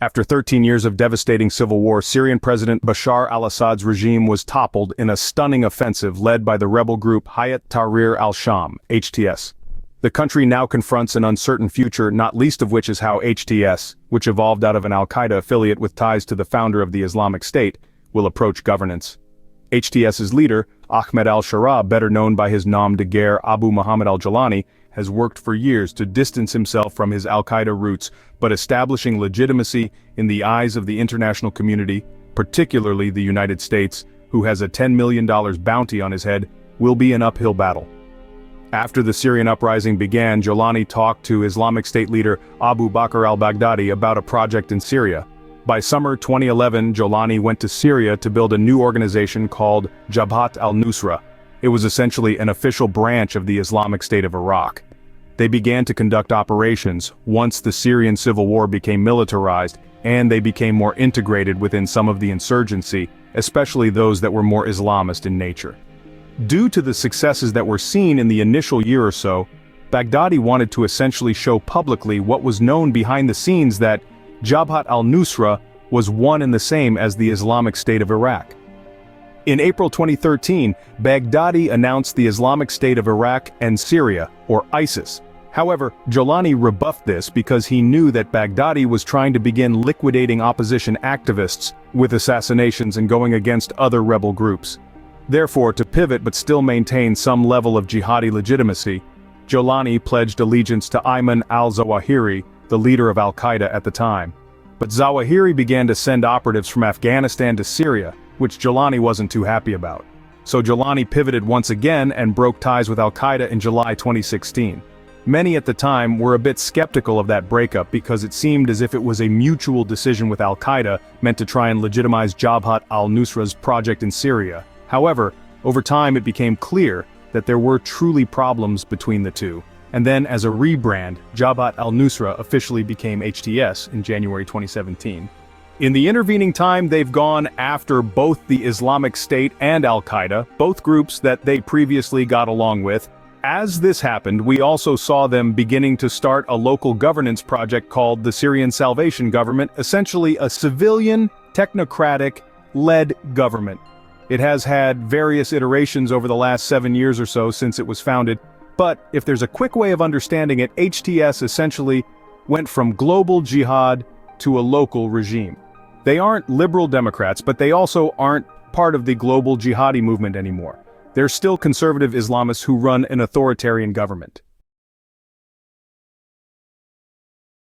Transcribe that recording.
After 13 years of devastating civil war, Syrian President Bashar al-Assad's regime was toppled in a stunning offensive led by the rebel group Hayat Tahrir al-Sham, HTS. The country now confronts an uncertain future, not least of which is how HTS, which evolved out of an al-Qaeda affiliate with ties to the founder of the Islamic State, will approach governance. HTS's leader, Ahmed al-Sharaa, better known by his nom de guerre Abu Mohammad al-Jolani, has worked for years to distance himself from his al-Qaeda roots, but establishing legitimacy in the eyes of the international community, particularly the United States, who has a $10 million bounty on his head, will be an uphill battle. After the Syrian uprising began, Jolani talked to Islamic State leader Abu Bakr al-Baghdadi about a project in Syria. By summer 2011, Jolani went to Syria to build a new organization called Jabhat al-Nusra. It was essentially an official branch of the Islamic State of Iraq. They began to conduct operations once the Syrian civil war became militarized, and they became more integrated within some of the insurgency, especially those that were more Islamist in nature. Due to the successes that were seen in the initial year or so, Baghdadi wanted to essentially show publicly what was known behind the scenes, that Jabhat al-Nusra was one and the same as the Islamic State of Iraq. In April 2013, Baghdadi announced the Islamic State of Iraq and Syria, or ISIS. However, Jolani rebuffed this because he knew that Baghdadi was trying to begin liquidating opposition activists with assassinations and going against other rebel groups. Therefore, to pivot but still maintain some level of jihadi legitimacy, Jolani pledged allegiance to Ayman al-Zawahiri, the leader of al-Qaeda at the time. But Zawahiri began to send operatives from Afghanistan to Syria, which Jolani wasn't too happy about. So Jolani pivoted once again and broke ties with al-Qaeda in July 2016. Many at the time were a bit skeptical of that breakup because it seemed as if it was a mutual decision with al-Qaeda meant to try and legitimize Jabhat al-Nusra's project in Syria. However, over time it became clear that there were truly problems between the two. And then, as a rebrand, Jabhat al-Nusra officially became HTS in January 2017. In the intervening time, they've gone after both the Islamic State and al-Qaeda, both groups that they previously got along with. As this happened, we also saw them beginning to start a local governance project called the Syrian Salvation Government, essentially a civilian, technocratic-led government. It has had various iterations over the last 7 years or so since it was founded, but if there's a quick way of understanding it, HTS essentially went from global jihad to a local regime. They aren't liberal Democrats, but they also aren't part of the global jihadi movement anymore. They're still conservative Islamists who run an authoritarian government.